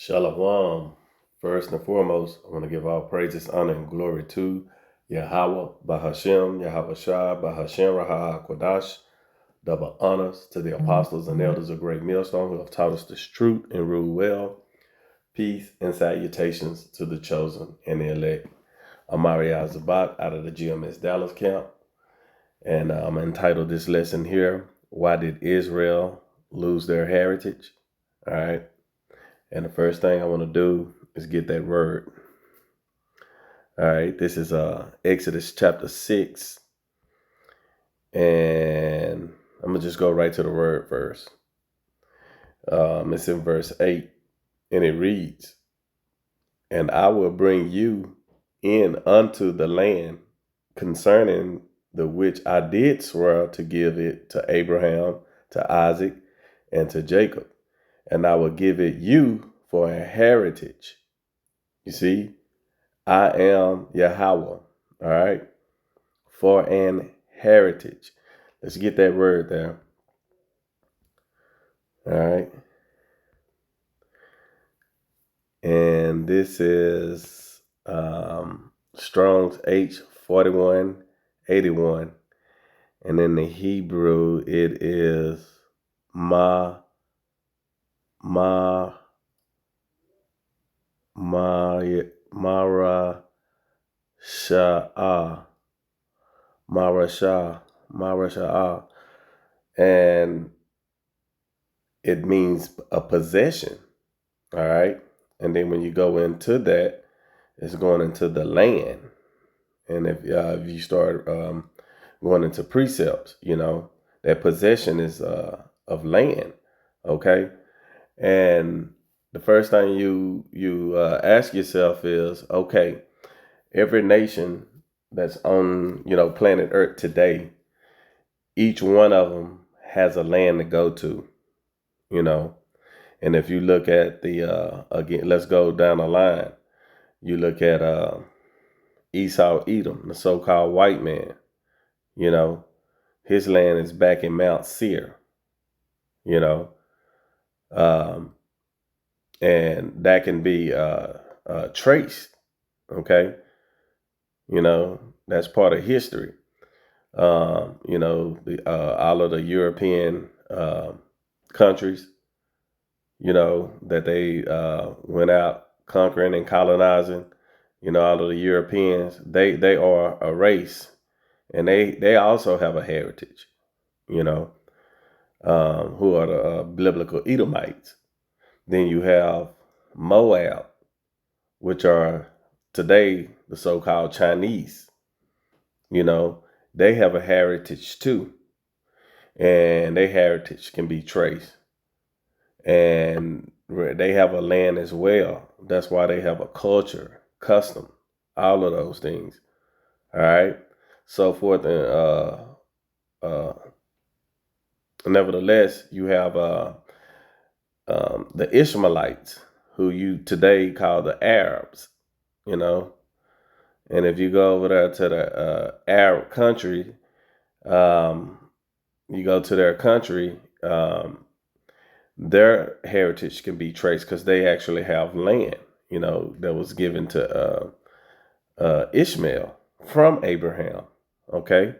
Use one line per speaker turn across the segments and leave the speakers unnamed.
Shalom. First and foremost, I want to give all praises, honor, and glory to Yahweh, Bahashem, Yahweh Shah, Bahashem, Raha Kwadash. Double honors to the apostles and elders of Great Millstone who have taught us this truth and rule well. Peace and salutations to the chosen and the elect. I'm Mario Zabak out of the GMS Dallas camp, and I'm entitled this lesson here, Why Did Israel Lose Their Heritage? All right. And the first thing I want to do is get that word. All right, this is Exodus chapter 6. And I'm going to just go right to the word first. It's in verse 8, and it reads, "And I will bring you in unto the land concerning the which I did swear to give it to Abraham, to Isaac, and to Jacob. And I will give it you for a heritage." You see, I am Yahweh, all right, for an heritage. Let's get that word there. All right. And this is Strong's H4181. And in the Hebrew, it is Marashah. And it means a possession. All right. And then when you go into that, it's going into the land. And if you start going into precepts, that possession is of land. Okay. And the first thing you ask yourself is, okay, every nation that's on, planet Earth today, each one of them has a land to go to, And if you look at the, again, let's go down the line. You look at Esau Edom, the so-called white man, his land is back in Mount Seir, and that can be traced, okay? That's part of history. All of the European countries, that they went out conquering and colonizing, all of the Europeans, they are a race, and they also have a heritage, who are the biblical Edomites. Then you have Moab, which are today the so-called Chinese. They have a heritage too, and their heritage can be traced. And they have a land as well. That's why they have a culture, custom, all of those things. All right. So forth. And nevertheless, you have the Ishmaelites, who you today call the Arabs, And if you go over there to the Arab country, you go to their country, their heritage can be traced because they actually have land, that was given to Ishmael from Abraham. Okay.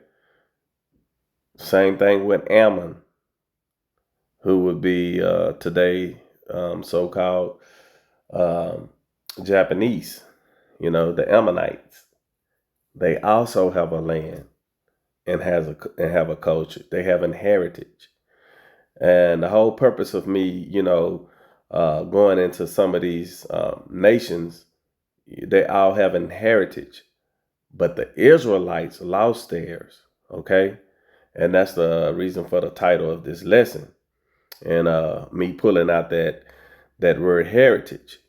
Same thing with Ammon, who would be today so-called Japanese, the Ammonites. They also have a land and have a culture. They have an heritage. And the whole purpose of me, going into some of these nations, they all have an heritage, but the Israelites lost theirs. Okay. And that's the reason for the title of this lesson. And me pulling out that word heritage,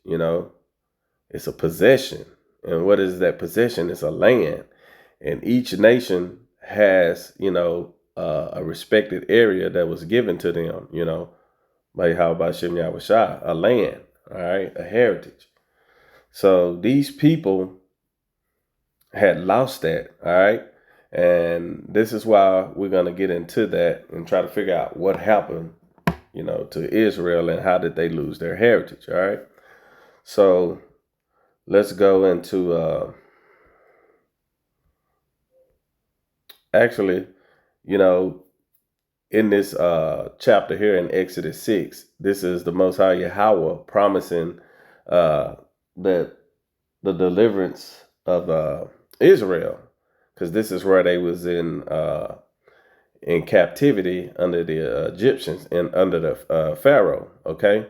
it's a possession. And what is that possession? It's a land. And each nation has, a respected area that was given to them, by Hashem Yahweh Shah, a land, all right, a heritage. So these people had lost that, all right? And this is why we're going to get into that and try to figure out what happened, to Israel and how did they lose their heritage, all right? So let's go into actually, you know, in this chapter here in Exodus 6, this is the Most High Yahweh promising uh, that the deliverance of Israel, because this is where they was in captivity under the Egyptians and under the Pharaoh. Okay,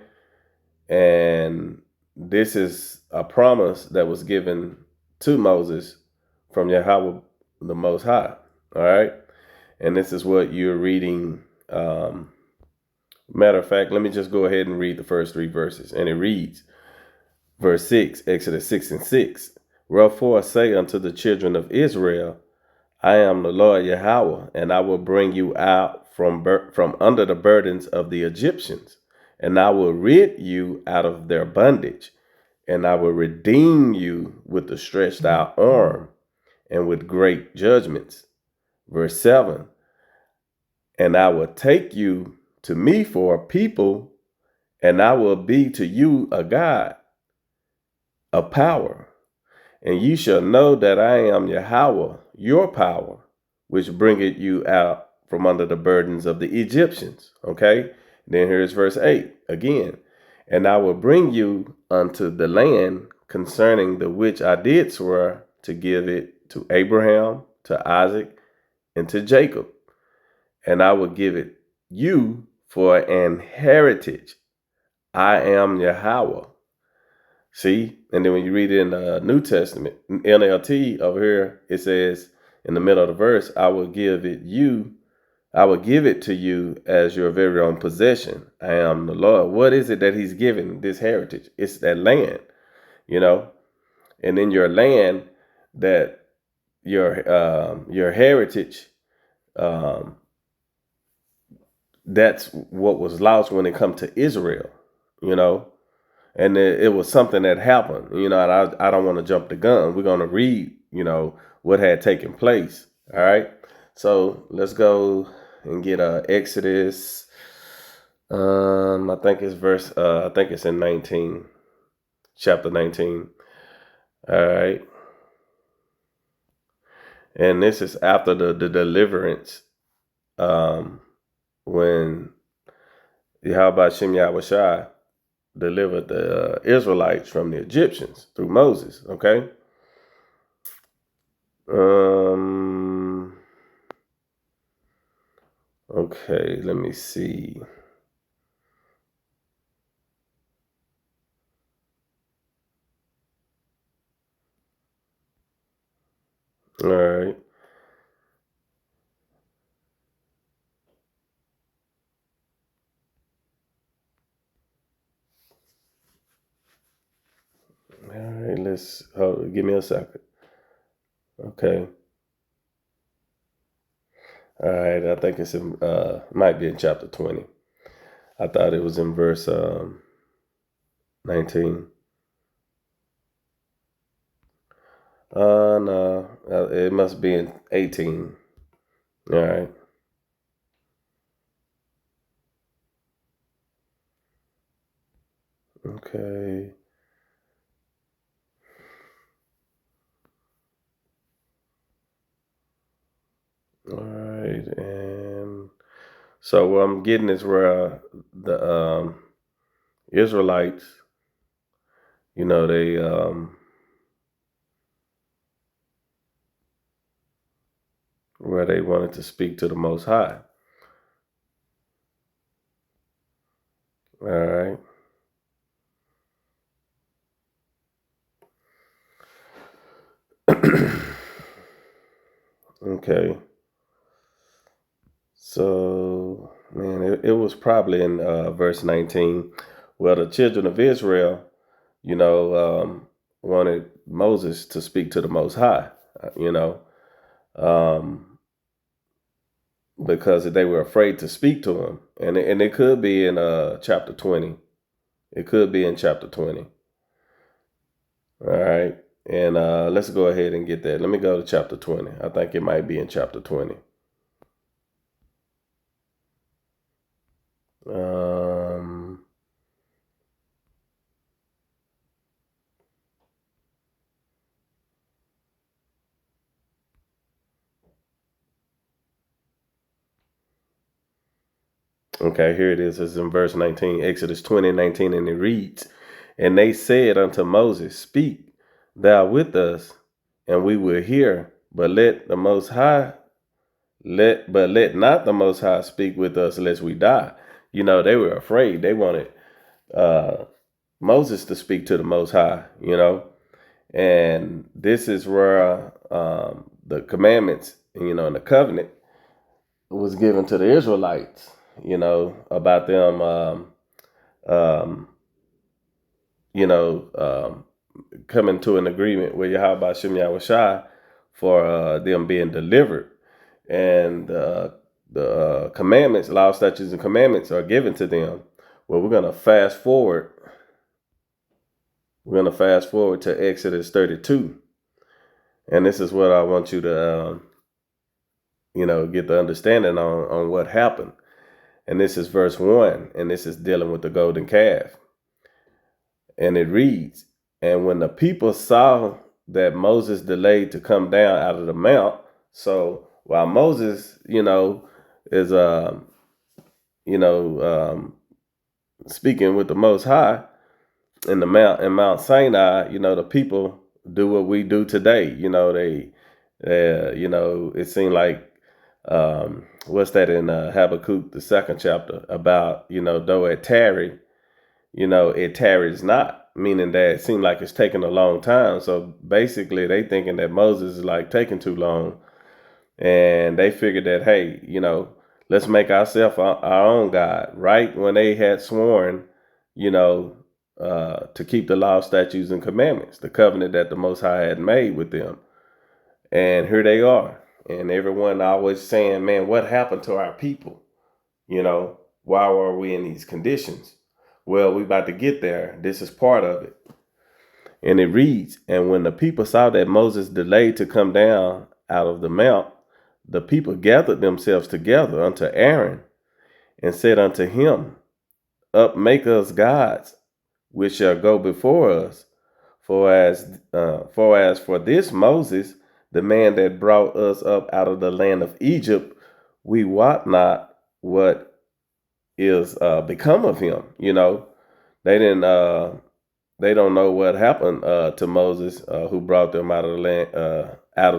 and this is a promise that was given to Moses from Yahweh, the Most High. All right, and this is what you're reading. Matter of fact, let me just go ahead and read the first three verses, and it reads. Verse 6, Exodus 6 and 6. Wherefore say unto the children of Israel, I am the Lord Yahweh, and I will bring you out from under the burdens of the Egyptians, and I will rid you out of their bondage, and I will redeem you with the stretched out arm and with great judgments. Verse 7, and I will take you to me for a people, and I will be to you a God, a power. And ye shall know that I am Yahweh, your power, which bringeth you out from under the burdens of the Egyptians. Okay? Then here's verse 8 again. And I will bring you unto the land concerning the which I did swear to give it to Abraham, to Isaac, and to Jacob. And I will give it you for an heritage. I am Yahweh. See, and then when you read it in the New Testament, NLT over here, it says in the middle of the verse, I will give it to you as your very own possession. I am the Lord. What is it that he's giving this heritage? It's that land, you know, and in your land that your heritage, um, that's what was lost when it comes to Israel, you know. And it was something that happened, you know, and I don't want to jump the gun. We're going to read, you know, what had taken place. All right. So let's go and get Exodus. I think it's I think it's in 19, chapter 19. All right. And this is after the deliverance, when Yahweh Shem Yahushai delivered the Israelites from the Egyptians through Moses. Okay. Okay, let me see. All right. All right, give me a second. Okay. All right, I think it's in might be in chapter 20. I thought it was in verse 19. No, it must be in 18. All right. Okay. All right, and so what I'm getting is where the Israelites, you know, they where they wanted to speak to the Most High. All right. Okay. So, man, it was probably in verse 19. Well, the children of Israel, you know, wanted Moses to speak to the Most High, you know, um, because they were afraid to speak to him. And it could be in chapter 20. It could be in chapter 20. All right. And let's go ahead and get that. Let me go to chapter 20. I think it might be in chapter 20. Um, Okay, here it is. It's in verse 19, Exodus 20:19, and it reads, "And they said unto Moses, Speak thou with us, and we will hear, but let the Most High let not the Most High speak with us, lest we die." You know, they were afraid. They wanted uh, Moses to speak to the Most High. And this is where the commandments, and the covenant was given to the Israelites. About them. Um, Coming to an agreement with Yahweh Hashem Yahushai for them being delivered. And the commandments, law, statutes, and commandments are given to them. Well, we're going to fast forward. We're going to fast forward to Exodus 32. And this is what I want you to, get the understanding on what happened. And this is verse 1. And this is dealing with the golden calf. And it reads, "And when the people saw that Moses delayed to come down out of the mount," so while Moses, is speaking with the Most High in Mount Sinai, the people do what we do today. It seemed like what's that in Habakkuk, the 2nd chapter, about though it tarry, it tarries not, meaning that it seemed like it's taking a long time. So basically, they thinking that Moses is like taking too long, and they figured that, hey, let's make ourselves our own God. Right when they had sworn, to keep the law, statutes, and commandments, the covenant that the Most High had made with them, and here they are, and everyone always saying, "Man, what happened to our people? Why are we in these conditions?" Well, we about to get there. This is part of it. And it reads, "And when the people saw that Moses delayed to come down out of the mount, the people gathered themselves together unto Aaron and said unto him, Up, make us gods, which shall go before us. For as for this Moses, the man that brought us up out of the land of Egypt, we wot not what is become of him." They didn't. They don't know what happened to Moses, who brought them out of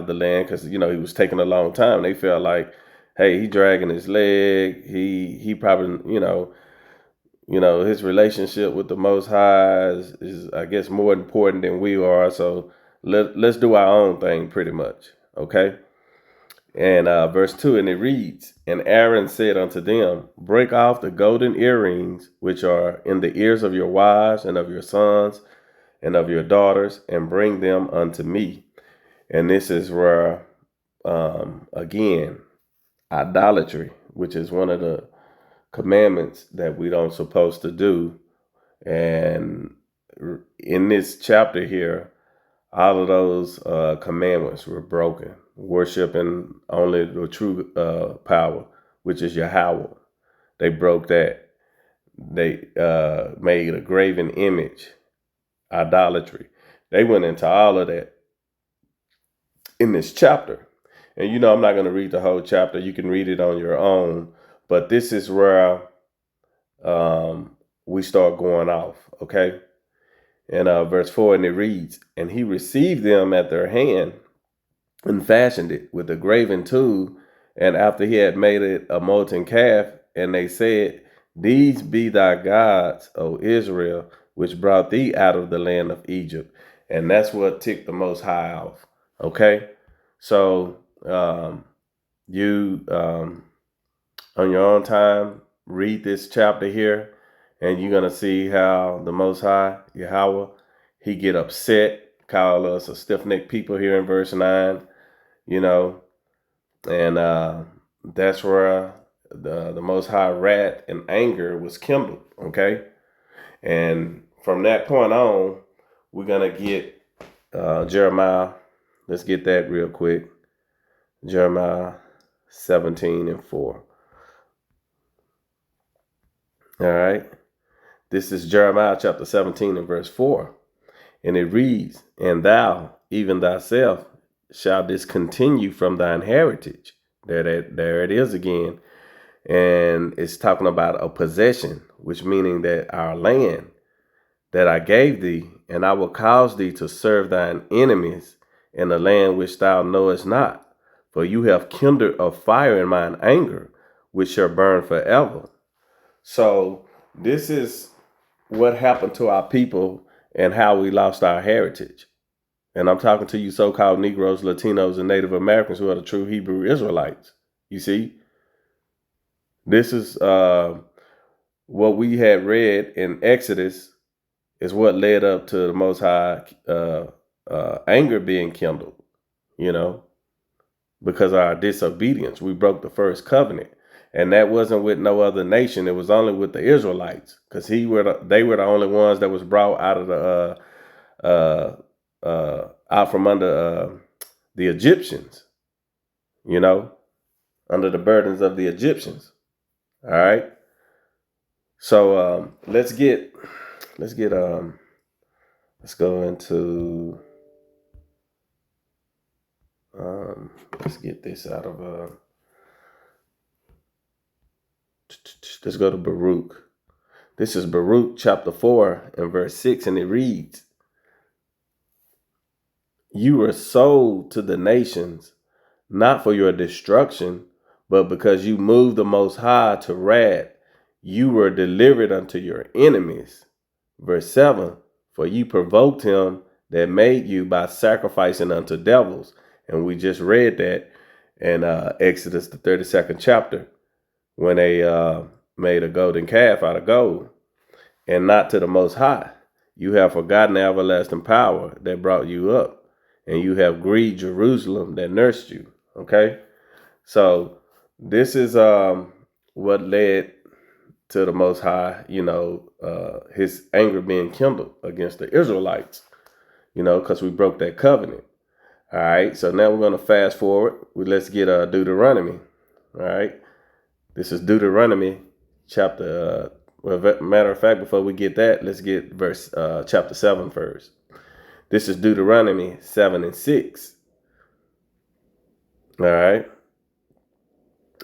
the land, because he was taking a long time. They felt like, hey, he dragging his leg. He probably his relationship with the Most High is I guess more important than we are. So let's do our own thing, pretty much. Okay. And verse 2, and it reads, "And Aaron said unto them, Break off the golden earrings which are in the ears of your wives and of your sons and of your daughters, and bring them unto me." And this is where, again, idolatry, which is one of the commandments that we don't supposed to do. And in this chapter here, all of those commandments were broken. Worshiping only the true power, which is Yahweh. They broke that. They made a graven image, idolatry. They went into all of that in this chapter. And I'm not going to read the whole chapter. You can read it on your own. But this is where we start going off, okay? And verse 4, and it reads, "And he received them at their hand and fashioned it with a graven tool. And after he had made it a molten calf, and they said, These be thy gods, O Israel, which brought thee out of the land of Egypt." And that's what ticked the Most High off. Okay? So you, on your own time, read this chapter here, and you're going to see how the Most High, Yahweh, he get upset, call us a stiff-necked people here in verse 9. And that's where the Most High wrath and anger was kindled, okay? And from that point on, we're going to get Jeremiah. Let's get that real quick. Jeremiah 17:4. All right. This is Jeremiah chapter 17 and verse 4. And it reads, "And thou, even thyself, shall discontinue from thine heritage." There it is again. And it's talking about a possession, which meaning that our land that I gave thee, and I will cause thee to serve thine enemies in the land which thou knowest not. For you have kindled a fire in mine anger, which shall burn forever. So this is what happened to our people and how we lost our heritage. And I'm talking to you so-called Negroes, Latinos, and Native Americans who are the true Hebrew Israelites. You see, this is what we had read in Exodus is what led up to the Most High anger being kindled, because of our disobedience. We broke the first covenant. And that wasn't with no other nation. It was only with the Israelites, because they were the only ones that was brought out of out from under the Egyptians, under the burdens of the Egyptians. All right. So let's go into let's get this out of let's go to Baruch. This is Baruch chapter 4 and verse 6, and it reads, "You were sold to the nations, not for your destruction, but because you moved the Most High to wrath, you were delivered unto your enemies." Verse 7, "For you provoked him that made you by sacrificing unto devils." And we just read that in Exodus, the 32nd chapter, when they made a golden calf out of gold, and not to the Most High. You have forgotten the everlasting power that brought you up, and you have grieved Jerusalem that nursed you. Okay? So this is what led to the Most High, his anger being kindled against the Israelites, because we broke that covenant. All right, so now we're going to fast forward. Let's get Deuteronomy. All right, this is Deuteronomy chapter, matter of fact, before we get that, let's get verse chapter 7 first. This is Deuteronomy 7 and 6. All right,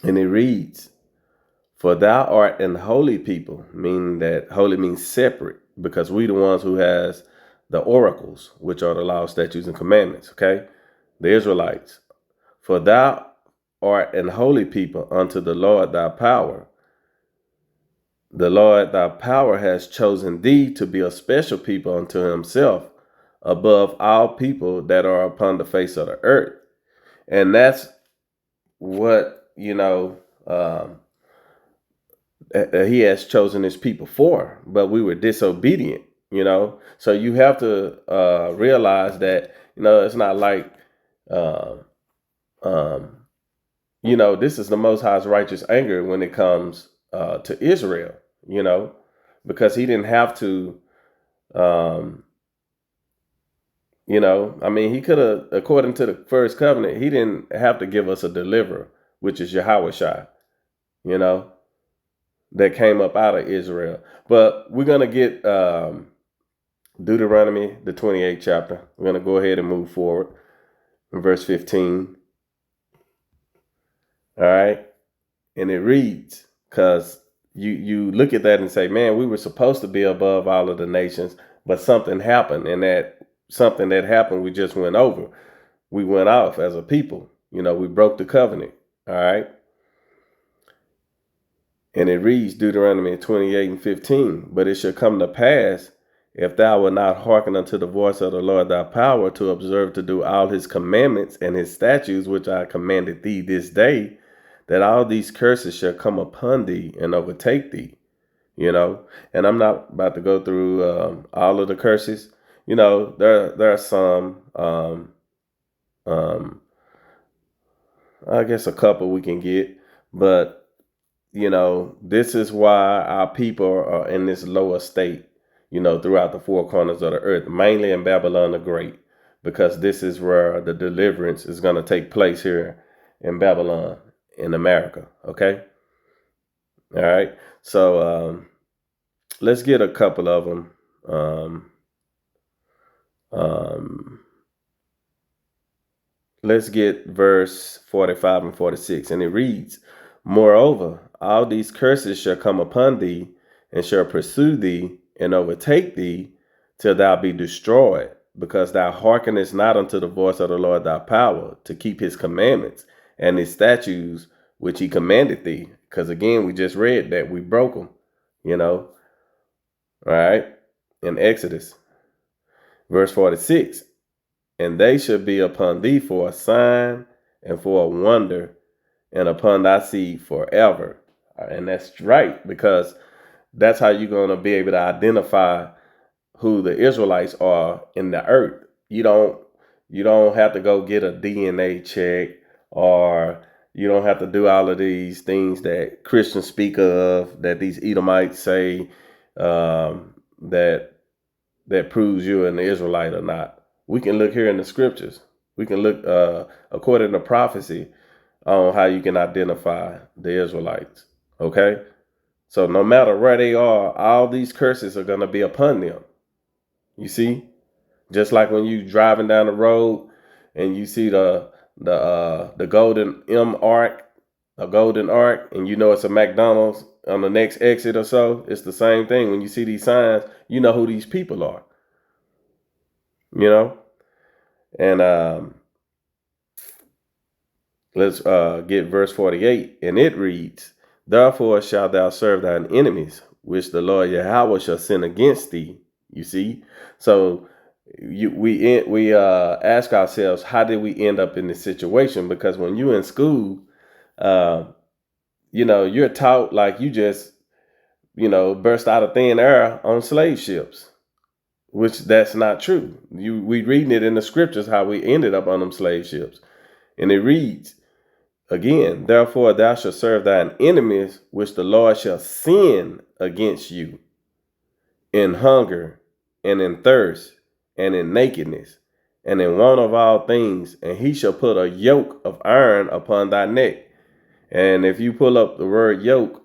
and it reads, "For thou art an holy people," meaning that holy means separate, because we the ones who has the oracles, which are the laws, statutes, and commandments, okay? The Israelites. "For thou art an holy people unto the Lord thy power. The Lord thy power has chosen thee to be a special people unto himself, above all people that are upon the face of the earth." And that's what, he has chosen his people for, but we were disobedient, So you have to realize that, it's not like, this is the Most High's righteous anger when it comes to Israel, because he didn't have to, he could have, according to the first covenant, he didn't have to give us a deliverer, which is Yahushua, that came up out of Israel. But we're going to get Deuteronomy, the 28th chapter. We're going to go ahead and move forward in verse 15. All right. And it reads, because you look at that and say, man, we were supposed to be above all of the nations, but something happened. And that something that happened, we just went over. We went off as a people. We broke the covenant. All right. And it reads, Deuteronomy 28 and 15, "But it shall come to pass, if thou wilt not hearken unto the voice of the Lord thy power, to observe to do all his commandments and his statutes, which I commanded thee this day, that all these curses shall come upon thee and overtake thee." And I'm not about to go through all of the curses. There are some, I guess a couple we can get, but this is why our people are in this lower state, throughout the four corners of the earth, mainly in Babylon the Great, because this is where the deliverance is going to take place here in Babylon, in America. Okay. All right. So let's get a couple of them. Let's get verse 45 and 46, and it reads, "Moreover, all these curses shall come upon thee, and shall pursue thee, and overtake thee, till thou be destroyed, because thou hearkenest not unto the voice of the Lord thy power, to keep his commandments and his statutes, which he commanded thee. Because again, we just read that we broke them, all right, in Exodus. Verse 46, and they shall be upon thee for a sign and for a wonder, and upon thy seed forever. And that's right, because that's how you're going to be able to identify who the Israelites are in the earth. You don't have to go get a DNA check, or you don't have to do all of these things that Christians speak of, that these Edomites say, that proves you're an Israelite or not. We can look here in the scriptures. We can look according to prophecy on how you can identify the Israelites. Okay? So no matter where they are, all these curses are going to be upon them. You see? Just like when you driving down the road and you see the golden a golden arc, and you know it's a McDonald's on the next exit or so. It's the same thing. When you see these signs, you know who these people are. And let's get verse 48, and it reads, therefore shalt thou serve thine enemies, which the Lord Yahweh shall send against thee. You see? So we ask ourselves, how did we end up in this situation? Because when you're in school, you're taught like you just, burst out of thin air on slave ships, which that's not true. We reading it in the scriptures how we ended up on them slave ships. And it reads, again, therefore thou shalt serve thine enemies, which the Lord shall send against you, in hunger and in thirst and in nakedness and in want of all things, and he shall put a yoke of iron upon thy neck. And if you pull up the word yoke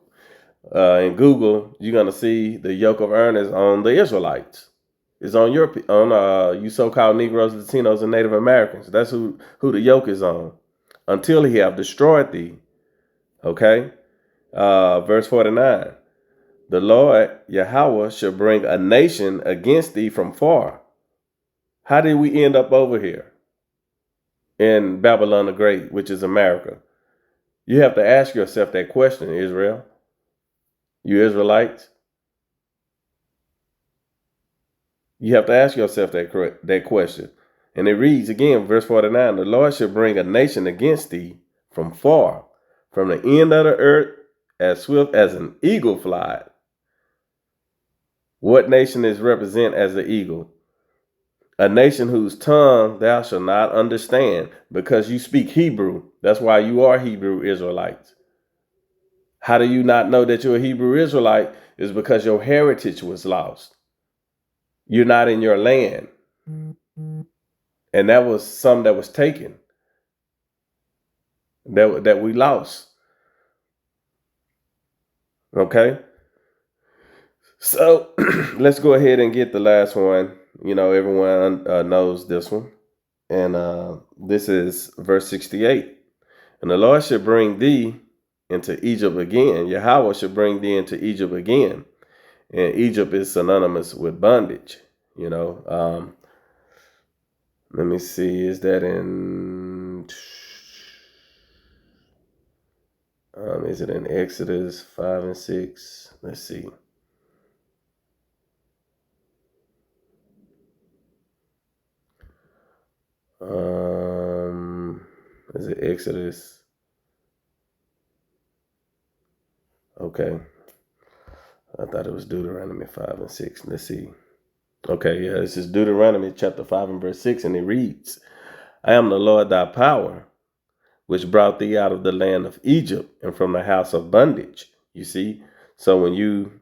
in Google, you're going to see the yoke of iron is on the Israelites. It's on you so-called Negroes, Latinos, and Native Americans. That's who the yoke is on, until he have destroyed thee. Okay? Verse 49. The Lord Yahweh shall bring a nation against thee from far. How did we end up over here in Babylon the Great, which is America? You have to ask yourself that question, Israel. You Israelites. You have to ask yourself that question. And it reads again, verse 49, the Lord shall bring a nation against thee from far, from the end of the earth, as swift as an eagle flies. What nation is represented as the eagle? A nation whose tongue thou shalt not understand, because you speak Hebrew. That's why you are Hebrew Israelites. How do you not know that you're a Hebrew Israelite? Is because your heritage was lost. You're not in your land. And that was some that was taken, that we lost. Okay? So let's go ahead and get the last one. Everyone knows this one. And this is verse 68. And the Lord shall bring thee into Egypt again. Yahweh shall bring thee into Egypt again. And Egypt is synonymous with bondage. Let me see. Is that in... is it in Exodus 5 and 6? Let's see. Is it Exodus? Okay. I thought it was Deuteronomy 5 and 6. Let's see. Okay, yeah, this is Deuteronomy chapter 5 and verse 6, and it reads, I am the Lord thy power, which brought thee out of the land of Egypt and from the house of bondage. You see? So when you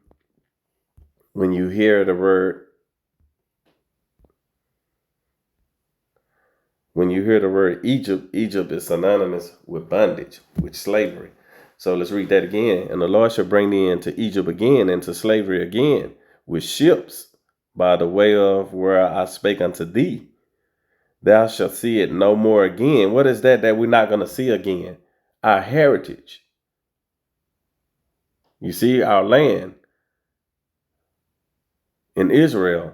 hear the word, Egypt, Egypt is synonymous with bondage, with slavery. So let's read that again. And the Lord shall bring thee into Egypt again, into slavery again, with ships, by the way of where I spake unto thee. Thou shalt see it no more again. What is that we're not going to see again? Our heritage. You see, our land in Israel,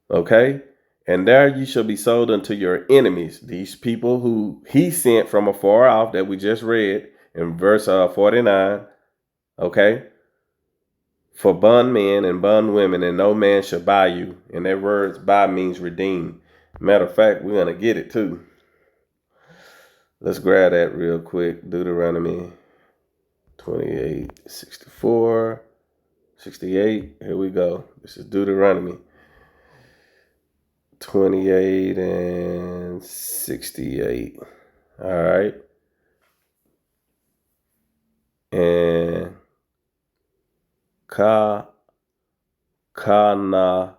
okay? And there you shall be sold unto your enemies, these people who he sent from afar off that we just read in verse 49, okay? For bondmen and bondwomen, and no man shall buy you. And that word buy means redeem. Matter of fact, we're going to get it too. Let's grab that real quick. Deuteronomy 28, 64, 68. Here we go. This is Deuteronomy 28 and 68. All right. And kawana,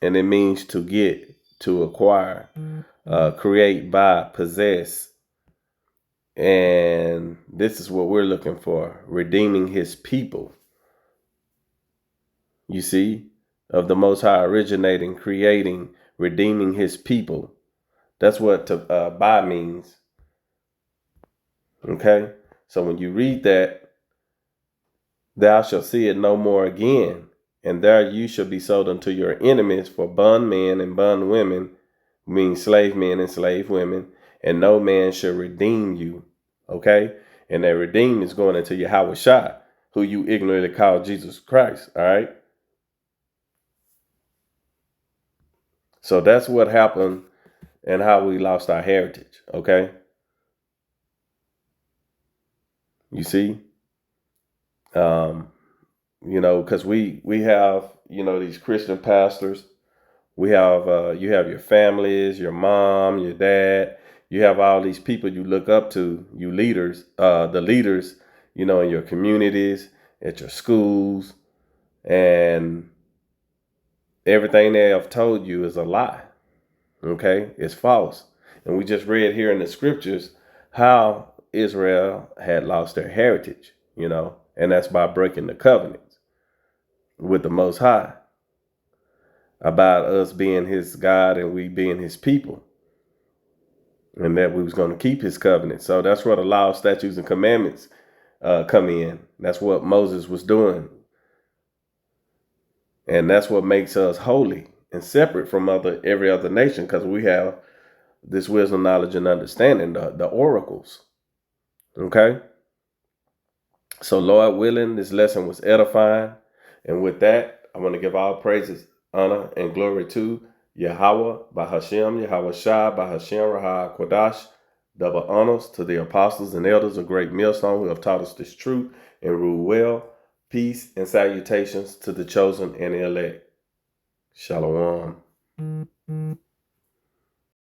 and it means to get, to acquire, create, buy, possess. And this is what we're looking for, redeeming his people. You see, of the Most High originating, creating, redeeming his people. That's what to buy means. Okay? So when you read that, thou shalt see it no more again. And there you shall be sold unto your enemies for bondmen and bondwomen, meaning slave men and slave women, and no man shall redeem you. Okay? And that redeem is going into Yahweh Shai, who you ignorantly call Jesus Christ. All right? So that's what happened and how we lost our heritage. Okay? You see? Because we have, these Christian pastors. We have, you have your families, your mom, your dad. You have all these people you look up to, you leaders, the leaders, in your communities, at your schools, and everything they have told you is a lie. Okay? It's false. And we just read here in the scriptures how Israel had lost their heritage, and that's by breaking the covenants with the Most High about us being his God and we being his people, and that we was going to keep his covenant. So that's where the law, statutes, and commandments come in. That's what Moses was doing. And that's what makes us holy and separate from every other nation, because we have this wisdom, knowledge, and understanding, the oracles. Okay? So Lord willing, this lesson was edifying. And with that, I want to give all praises, honor, and glory to Yahweh, Bahashem, Yahweh Shai, Bahashem, Raha Kodash. Double honors to the apostles and elders of Great Millstone who have taught us this truth and rule well. Peace and salutations to the chosen and the elect. Shalom.